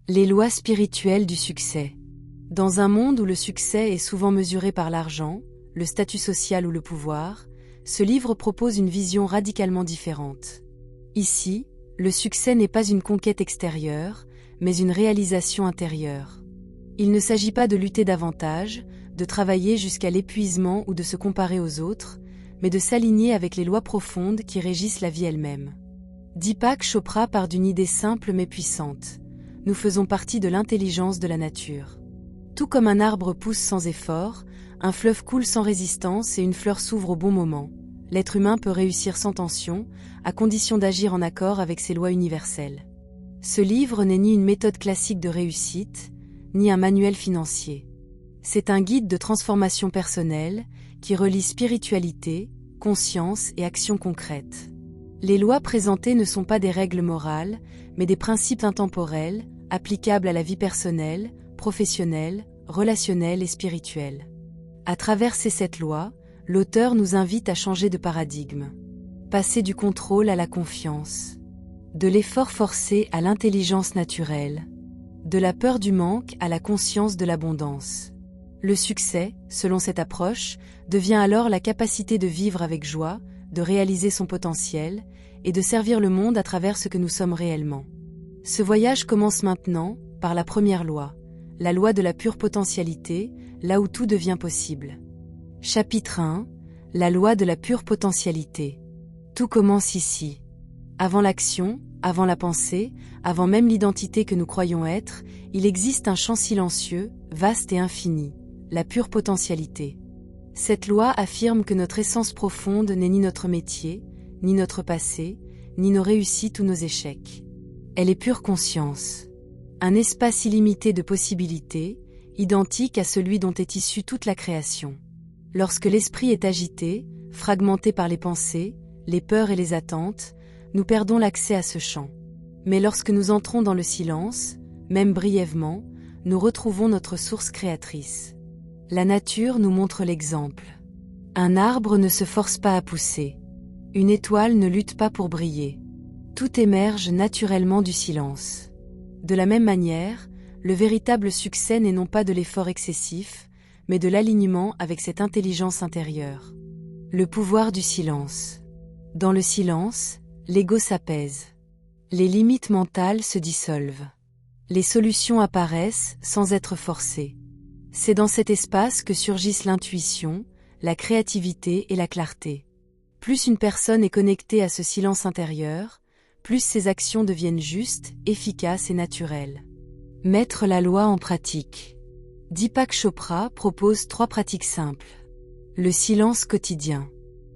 Les lois spirituelles du succès. Dans un monde où le succès est souvent mesuré par l'argent, le statut social ou le pouvoir, ce livre propose une vision radicalement différente. Ici, le succès n'est pas une conquête extérieure, mais une réalisation intérieure. Il ne s'agit pas de lutter davantage, de travailler jusqu'à l'épuisement ou de se comparer aux autres, mais de s'aligner avec les lois profondes qui régissent la vie elle-même. Deepak Chopra part d'une idée simple mais puissante. Nous faisons partie de l'intelligence de la nature. Tout comme un arbre pousse sans effort, un fleuve coule sans résistance et une fleur s'ouvre au bon moment, l'être humain peut réussir sans tension, à condition d'agir en accord avec ses lois universelles. Ce livre n'est ni une méthode classique de réussite, ni un manuel financier. C'est un guide de transformation personnelle qui relie spiritualité, conscience et action concrète. Les lois présentées ne sont pas des règles morales, mais des principes intemporels, applicables à la vie personnelle, professionnelle, relationnelle et spirituelle. À travers ces 7 lois, l'auteur nous invite à changer de paradigme. Passer du contrôle à la confiance. De l'effort forcé à l'intelligence naturelle. De la peur du manque à la conscience de l'abondance. Le succès, selon cette approche, devient alors la capacité de vivre avec joie, de réaliser son potentiel, et de servir le monde à travers ce que nous sommes réellement. Ce voyage commence maintenant, par la première loi, la loi de la pure potentialité, là où tout devient possible. Chapitre 1, la loi de la pure potentialité. Tout commence ici. Avant l'action, avant la pensée, avant même l'identité que nous croyons être, il existe un champ silencieux, vaste et infini, la pure potentialité. Cette loi affirme que notre essence profonde n'est ni notre métier, ni notre passé, ni nos réussites ou nos échecs. Elle est pure conscience. Un espace illimité de possibilités, identique à celui dont est issue toute la création. Lorsque l'esprit est agité, fragmenté par les pensées, les peurs et les attentes, nous perdons l'accès à ce champ. Mais lorsque nous entrons dans le silence, même brièvement, nous retrouvons notre source créatrice. La nature nous montre l'exemple. Un arbre ne se force pas à pousser. Une étoile ne lutte pas pour briller. Tout émerge naturellement du silence. De la même manière, le véritable succès n'est non pas de l'effort excessif, mais de l'alignement avec cette intelligence intérieure. Le pouvoir du silence. Dans le silence, l'ego s'apaise. Les limites mentales se dissolvent. Les solutions apparaissent sans être forcées. C'est dans cet espace que surgissent l'intuition, la créativité et la clarté. Plus une personne est connectée à ce silence intérieur, plus ses actions deviennent justes, efficaces et naturelles. Mettre la loi en pratique. Deepak Chopra propose 3 pratiques simples. Le silence quotidien.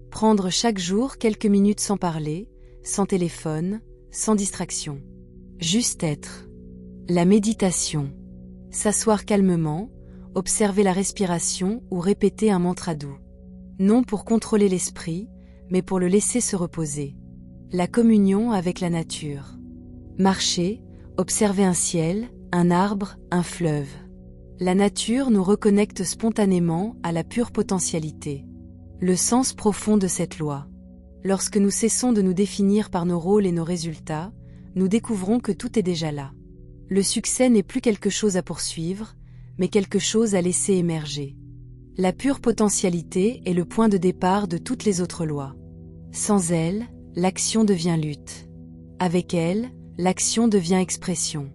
Prendre chaque jour quelques minutes sans parler, sans téléphone, sans distraction. Juste être. La méditation. S'asseoir calmement, observer la respiration ou répéter un mantra doux. Non pour contrôler l'esprit, mais pour le laisser se reposer. La communion avec la nature. Marcher, observer un ciel, un arbre, un fleuve. La nature nous reconnecte spontanément à la pure potentialité. Le sens profond de cette loi. Lorsque nous cessons de nous définir par nos rôles et nos résultats, nous découvrons que tout est déjà là. Le succès n'est plus quelque chose à poursuivre, mais quelque chose à laisser émerger. La pure potentialité est le point de départ de toutes les autres lois. Sans elle, l'action devient lutte. Avec elle, l'action devient expression.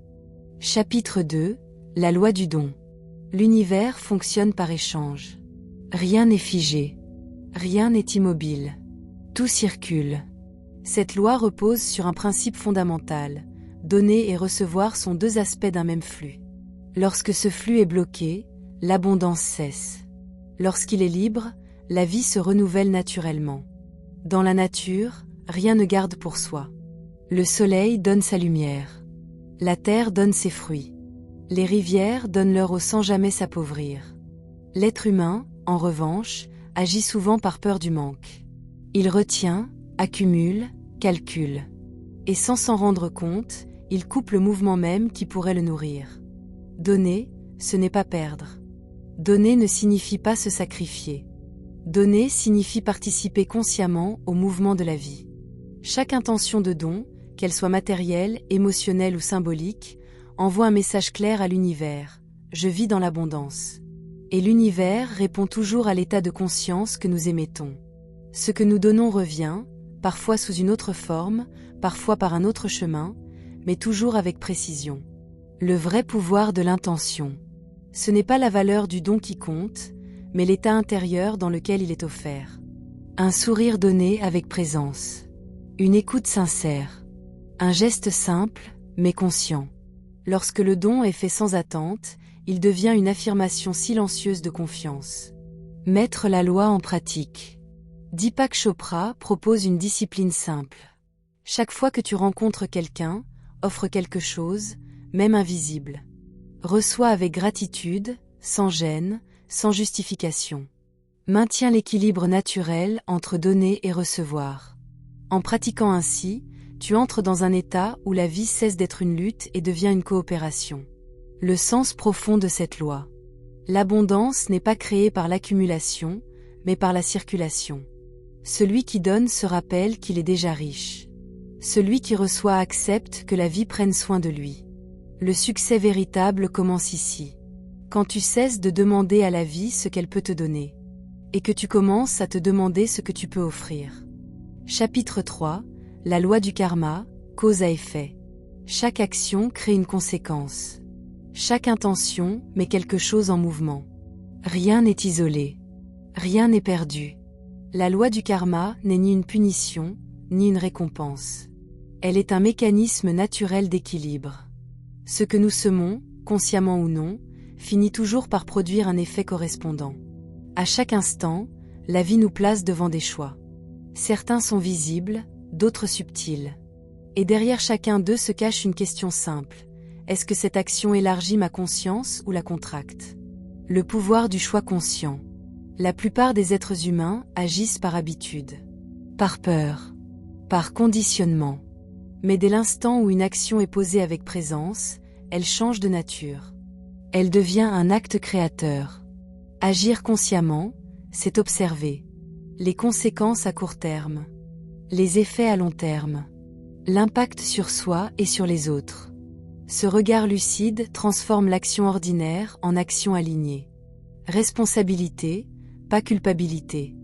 Chapitre 2, la loi du don. L'univers fonctionne par échange. Rien n'est figé. Rien n'est immobile. Tout circule. Cette loi repose sur un principe fondamental. Donner et recevoir sont 2 aspects d'un même flux. Lorsque ce flux est bloqué, l'abondance cesse. Lorsqu'il est libre, la vie se renouvelle naturellement. Dans la nature, rien ne garde pour soi. Le soleil donne sa lumière. La terre donne ses fruits. Les rivières donnent leur eau sans jamais s'appauvrir. L'être humain, en revanche, agit souvent par peur du manque. Il retient, accumule, calcule. Et sans s'en rendre compte, il coupe le mouvement même qui pourrait le nourrir. Donner, ce n'est pas perdre. Donner ne signifie pas se sacrifier. Donner signifie participer consciemment au mouvement de la vie. Chaque intention de don, qu'elle soit matérielle, émotionnelle ou symbolique, envoie un message clair à l'univers. Je vis dans l'abondance. Et l'univers répond toujours à l'état de conscience que nous émettons. Ce que nous donnons revient, parfois sous une autre forme, parfois par un autre chemin, mais toujours avec précision. Le vrai pouvoir de l'intention. Ce n'est pas la valeur du don qui compte, mais l'état intérieur dans lequel il est offert. Un sourire donné avec présence. Une écoute sincère. Un geste simple, mais conscient. Lorsque le don est fait sans attente, il devient une affirmation silencieuse de confiance. Mettre la loi en pratique. Deepak Chopra propose une discipline simple. Chaque fois que tu rencontres quelqu'un, offre quelque chose, même invisible. Reçois avec gratitude, sans gêne, sans justification. Maintiens l'équilibre naturel entre donner et recevoir. En pratiquant ainsi, tu entres dans un état où la vie cesse d'être une lutte et devient une coopération. Le sens profond de cette loi. L'abondance n'est pas créée par l'accumulation, mais par la circulation. Celui qui donne se rappelle qu'il est déjà riche. Celui qui reçoit accepte que la vie prenne soin de lui. Le succès véritable commence ici. Quand tu cesses de demander à la vie ce qu'elle peut te donner. Et que tu commences à te demander ce que tu peux offrir. Chapitre 3. La loi du karma, cause à effet. Chaque action crée une conséquence. Chaque intention met quelque chose en mouvement. Rien n'est isolé. Rien n'est perdu. La loi du karma n'est ni une punition, ni une récompense. Elle est un mécanisme naturel d'équilibre. Ce que nous semons, consciemment ou non, finit toujours par produire un effet correspondant. À chaque instant, la vie nous place devant des choix. Certains sont visibles, d'autres subtils. Et derrière chacun d'eux se cache une question simple. Est-ce que cette action élargit ma conscience ou la contracte? Le pouvoir du choix conscient. La plupart des êtres humains agissent par habitude, par peur, par conditionnement. Mais dès l'instant où une action est posée avec présence, elle change de nature. Elle devient un acte créateur. Agir consciemment, c'est observer. Les conséquences à court terme. Les effets à long terme. L'impact sur soi et sur les autres. Ce regard lucide transforme l'action ordinaire en action alignée. Responsabilité, pas culpabilité.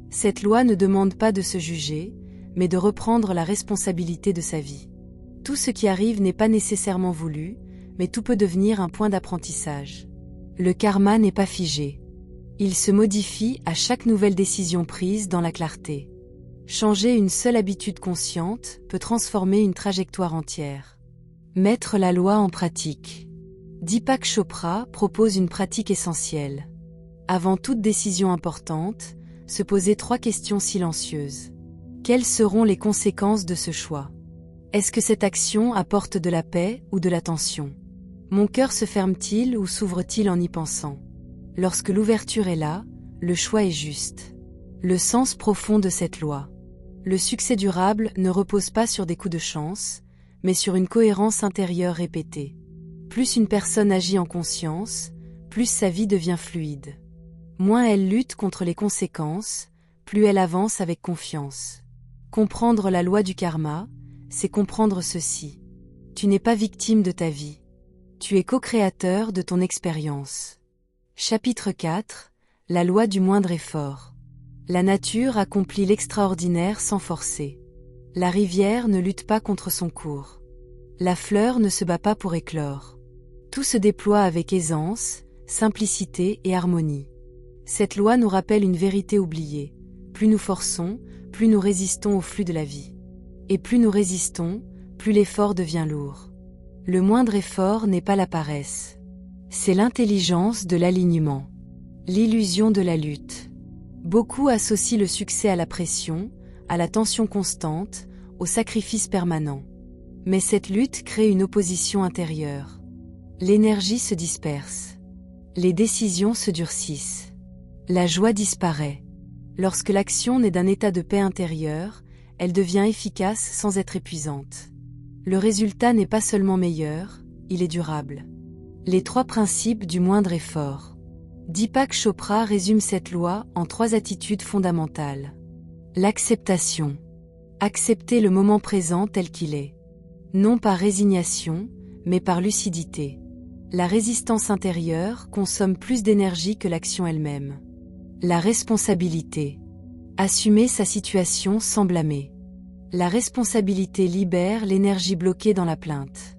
Cette loi ne demande pas de se juger, mais de reprendre la responsabilité de sa vie. Tout ce qui arrive n'est pas nécessairement voulu, mais tout peut devenir un point d'apprentissage. Le karma n'est pas figé. Il se modifie à chaque nouvelle décision prise dans la clarté. Changer une seule habitude consciente peut transformer une trajectoire entière. Mettre la loi en pratique. Deepak Chopra propose une pratique essentielle. Avant toute décision importante, se poser 3 questions silencieuses. Quelles seront les conséquences de ce choix? Est-ce que cette action apporte de la paix ou de la tension? Mon cœur se ferme-t-il ou s'ouvre-t-il en y pensant? Lorsque l'ouverture est là, le choix est juste. Le sens profond de cette loi. Le succès durable ne repose pas sur des coups de chance, mais sur une cohérence intérieure répétée. Plus une personne agit en conscience, plus sa vie devient fluide. Moins elle lutte contre les conséquences, plus elle avance avec confiance. Comprendre la loi du karma, c'est comprendre ceci. Tu n'es pas victime de ta vie. Tu es co-créateur de ton expérience. Chapitre 4. La loi du moindre effort. La nature accomplit l'extraordinaire sans forcer. La rivière ne lutte pas contre son cours. La fleur ne se bat pas pour éclore. Tout se déploie avec aisance, simplicité et harmonie. Cette loi nous rappelle une vérité oubliée. Plus nous forçons, plus nous résistons au flux de la vie. Et plus nous résistons, plus l'effort devient lourd. Le moindre effort n'est pas la paresse. C'est l'intelligence de l'alignement. L'illusion de la lutte. Beaucoup associent le succès à la pression, à la tension constante, au sacrifice permanent. Mais cette lutte crée une opposition intérieure. L'énergie se disperse. Les décisions se durcissent. La joie disparaît. Lorsque l'action naît d'un état de paix intérieure, elle devient efficace sans être épuisante. Le résultat n'est pas seulement meilleur, il est durable. Les 3 principes du moindre effort. Deepak Chopra résume cette loi en 3 attitudes fondamentales. L'acceptation. Accepter le moment présent tel qu'il est. Non par résignation, mais par lucidité. La résistance intérieure consomme plus d'énergie que l'action elle-même. La responsabilité. Assumer sa situation sans blâmer. La responsabilité libère l'énergie bloquée dans la plainte.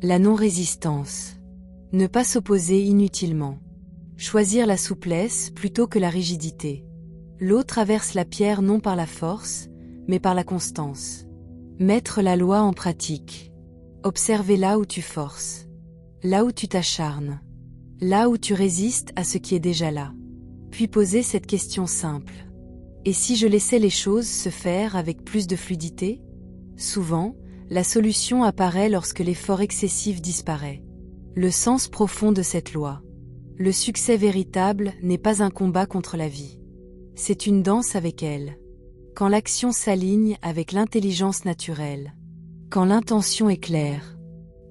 La non-résistance. Ne pas s'opposer inutilement. Choisir la souplesse plutôt que la rigidité. L'eau traverse la pierre non par la force, mais par la constance. Mettre la loi en pratique. Observer là où tu forces. Là où tu t'acharnes. Là où tu résistes à ce qui est déjà là. Puis poser cette question simple. Et si je laissais les choses se faire avec plus de fluidité? Souvent, la solution apparaît lorsque l'effort excessif disparaît. Le sens profond de cette loi. Le succès véritable n'est pas un combat contre la vie. C'est une danse avec elle. Quand l'action s'aligne avec l'intelligence naturelle. Quand l'intention est claire.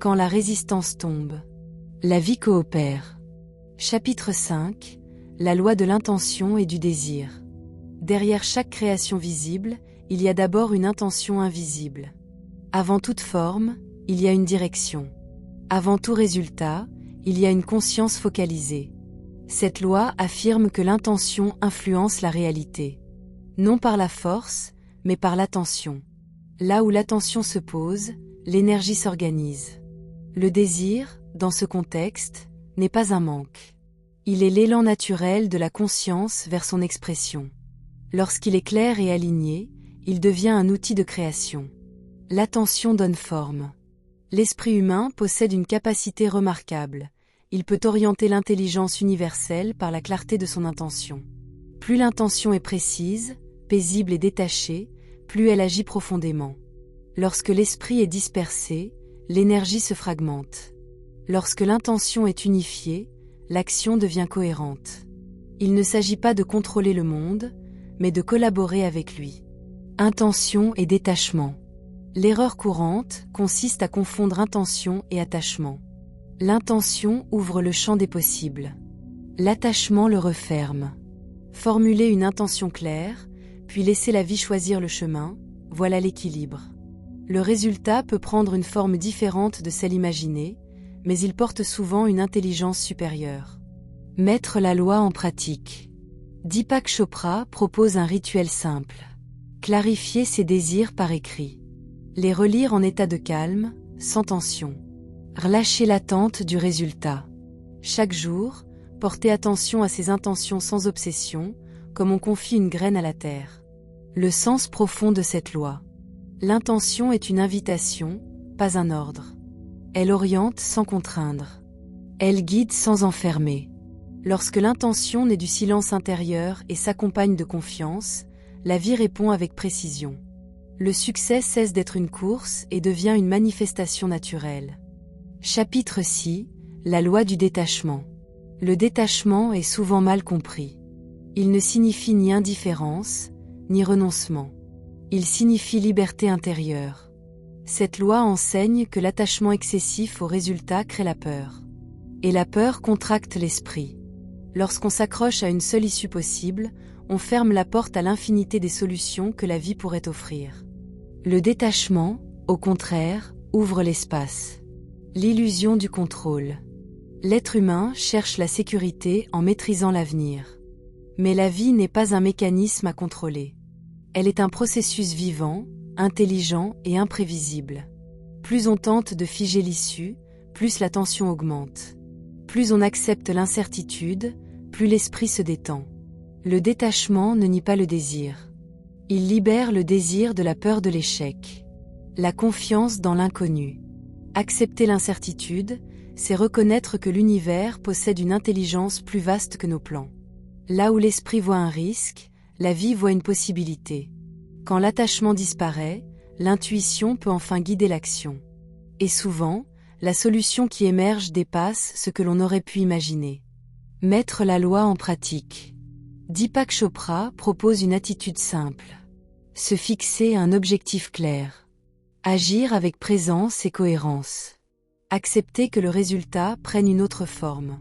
Quand la résistance tombe. La vie coopère. Chapitre 5. La loi de l'intention et du désir. Derrière chaque création visible, il y a d'abord une intention invisible. Avant toute forme, il y a une direction. Avant tout résultat, il y a une conscience focalisée. Cette loi affirme que l'intention influence la réalité. Non par la force, mais par l'attention. Là où l'attention se pose, l'énergie s'organise. Le désir, dans ce contexte, n'est pas un manque. Il est l'élan naturel de la conscience vers son expression. Lorsqu'il est clair et aligné, il devient un outil de création. L'attention donne forme. L'esprit humain possède une capacité remarquable. Il peut orienter l'intelligence universelle par la clarté de son intention. Plus l'intention est précise, paisible et détachée, plus elle agit profondément. Lorsque l'esprit est dispersé, l'énergie se fragmente. Lorsque l'intention est unifiée, l'action devient cohérente. Il ne s'agit pas de contrôler le monde, mais de collaborer avec lui. Intention et détachement. L'erreur courante consiste à confondre intention et attachement. L'intention ouvre le champ des possibles. L'attachement le referme. Formuler une intention claire, puis laisser la vie choisir le chemin, voilà l'équilibre. Le résultat peut prendre une forme différente de celle imaginée, mais il porte souvent une intelligence supérieure. Mettre la loi en pratique. Deepak Chopra propose un rituel simple. Clarifier ses désirs par écrit. Les relire en état de calme, sans tension. Relâcher l'attente du résultat. Chaque jour, porter attention à ses intentions sans obsession, comme on confie une graine à la terre. Le sens profond de cette loi. L'intention est une invitation, pas un ordre. Elle oriente sans contraindre. Elle guide sans enfermer. Lorsque l'intention naît du silence intérieur et s'accompagne de confiance, la vie répond avec précision. Le succès cesse d'être une course et devient une manifestation naturelle. Chapitre 6. La loi du détachement. Le détachement est souvent mal compris. Il ne signifie ni indifférence, ni renoncement. Il signifie liberté intérieure. Cette loi enseigne que l'attachement excessif au résultat crée la peur. Et la peur contracte l'esprit. Lorsqu'on s'accroche à une seule issue possible, on ferme la porte à l'infinité des solutions que la vie pourrait offrir. Le détachement, au contraire, ouvre l'espace. L'illusion du contrôle. L'être humain cherche la sécurité en maîtrisant l'avenir. Mais la vie n'est pas un mécanisme à contrôler. Elle est un processus vivant, intelligent et imprévisible. Plus on tente de figer l'issue, plus la tension augmente. Plus on accepte l'incertitude, plus l'esprit se détend. Le détachement ne nie pas le désir. Il libère le désir de la peur de l'échec. La confiance dans l'inconnu. Accepter l'incertitude, c'est reconnaître que l'univers possède une intelligence plus vaste que nos plans. Là où l'esprit voit un risque, la vie voit une possibilité. Quand l'attachement disparaît, l'intuition peut enfin guider l'action. Et souvent, la solution qui émerge dépasse ce que l'on aurait pu imaginer. Mettre la loi en pratique. Deepak Chopra propose une attitude simple. Se fixer un objectif clair. Agir avec présence et cohérence. Accepter que le résultat prenne une autre forme.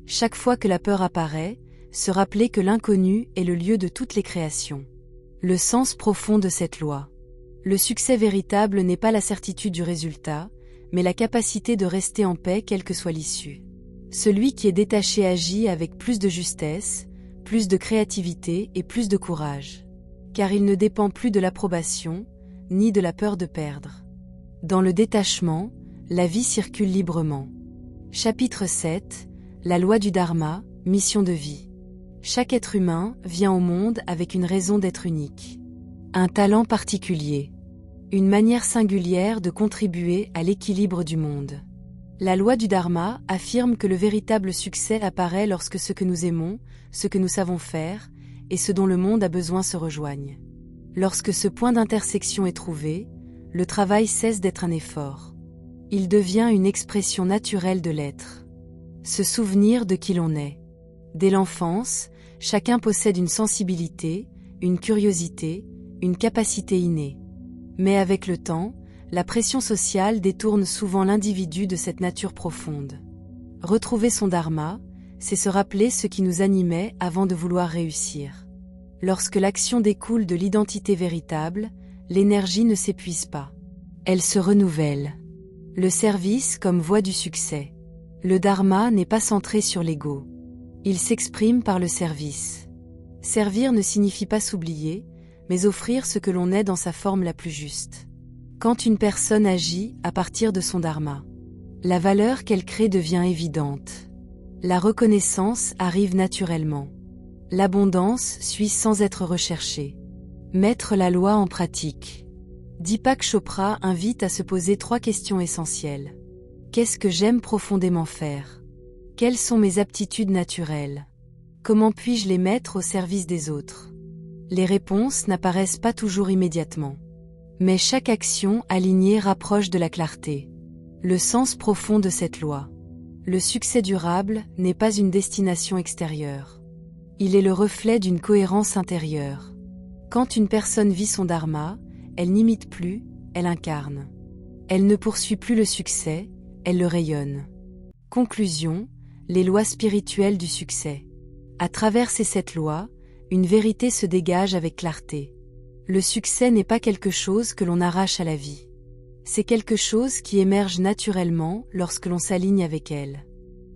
Chaque fois que la peur apparaît, se rappeler que l'inconnu est le lieu de toutes les créations. Le sens profond de cette loi. Le succès véritable n'est pas la certitude du résultat, mais la capacité de rester en paix quelle que soit l'issue. Celui qui est détaché agit avec plus de justesse, plus de créativité et plus de courage. Car il ne dépend plus de l'approbation, ni de la peur de perdre. Dans le détachement, la vie circule librement. Chapitre 7. La loi du Dharma, mission de vie. Chaque être humain vient au monde avec une raison d'être unique. Un talent particulier. Une manière singulière de contribuer à l'équilibre du monde. La loi du Dharma affirme que le véritable succès apparaît lorsque ce que nous aimons, ce que nous savons faire, et ce dont le monde a besoin se rejoignent. Lorsque ce point d'intersection est trouvé, le travail cesse d'être un effort. Il devient une expression naturelle de l'être. Se souvenir de qui l'on est. Dès l'enfance, chacun possède une sensibilité, une curiosité, une capacité innée. Mais avec le temps, la pression sociale détourne souvent l'individu de cette nature profonde. Retrouver son dharma, c'est se rappeler ce qui nous animait avant de vouloir réussir. Lorsque l'action découle de l'identité véritable, l'énergie ne s'épuise pas. Elle se renouvelle. Le service comme voie du succès. Le dharma n'est pas centré sur l'ego. Il s'exprime par le service. Servir ne signifie pas s'oublier, mais offrir ce que l'on est dans sa forme la plus juste. Quand une personne agit à partir de son dharma, la valeur qu'elle crée devient évidente. La reconnaissance arrive naturellement. L'abondance suit sans être recherchée. Mettre la loi en pratique. Deepak Chopra invite à se poser 3 questions essentielles. Qu'est-ce que j'aime profondément faire? Quelles sont mes aptitudes naturelles? Comment puis-je les mettre au service des autres? Les réponses n'apparaissent pas toujours immédiatement. Mais chaque action alignée rapproche de la clarté. Le sens profond de cette loi. Le succès durable n'est pas une destination extérieure. Il est le reflet d'une cohérence intérieure. Quand une personne vit son dharma, elle n'imite plus, elle incarne. Elle ne poursuit plus le succès, elle le rayonne. Conclusion, les lois spirituelles du succès. À travers ces 7 lois, une vérité se dégage avec clarté. Le succès n'est pas quelque chose que l'on arrache à la vie. C'est quelque chose qui émerge naturellement lorsque l'on s'aligne avec elle.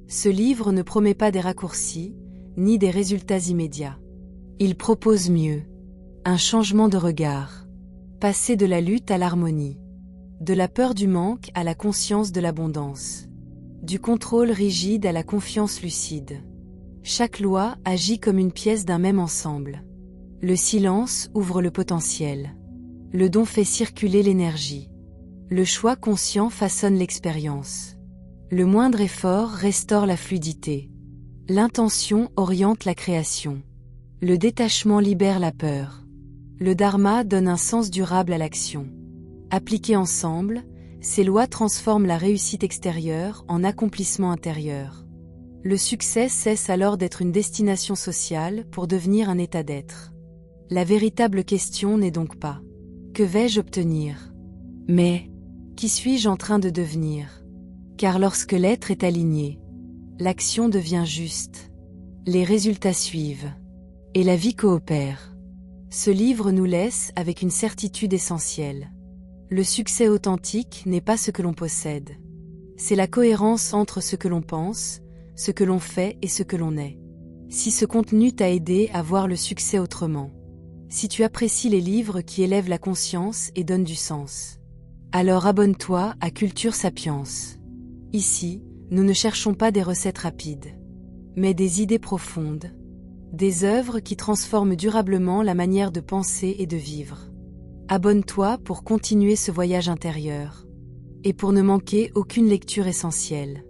Ce livre ne promet pas des raccourcis, ni des résultats immédiats. Il propose mieux. Un changement de regard. Passer de la lutte à l'harmonie. De la peur du manque à la conscience de l'abondance. Du contrôle rigide à la confiance lucide. Chaque loi agit comme une pièce d'un même ensemble. Le silence ouvre le potentiel. Le don fait circuler l'énergie. Le choix conscient façonne l'expérience. Le moindre effort restaure la fluidité. L'intention oriente la création. Le détachement libère la peur. Le dharma donne un sens durable à l'action. Appliquées ensemble, ces lois transforment la réussite extérieure en accomplissement intérieur. Le succès cesse alors d'être une destination sociale pour devenir un état d'être. La véritable question n'est donc pas « Que vais-je obtenir ?» mais « Qui suis-je en train de devenir ?» Car lorsque l'être est aligné, l'action devient juste. Les résultats suivent. Et la vie coopère. Ce livre nous laisse avec une certitude essentielle. Le succès authentique n'est pas ce que l'on possède. C'est la cohérence entre ce que l'on pense, ce que l'on fait et ce que l'on est. Si ce contenu t'a aidé à voir le succès autrement, si tu apprécies les livres qui élèvent la conscience et donnent du sens, alors abonne-toi à Culture Sapiens. Ici, nous ne cherchons pas des recettes rapides, mais des idées profondes, des œuvres qui transforment durablement la manière de penser et de vivre. Abonne-toi pour continuer ce voyage intérieur et pour ne manquer aucune lecture essentielle.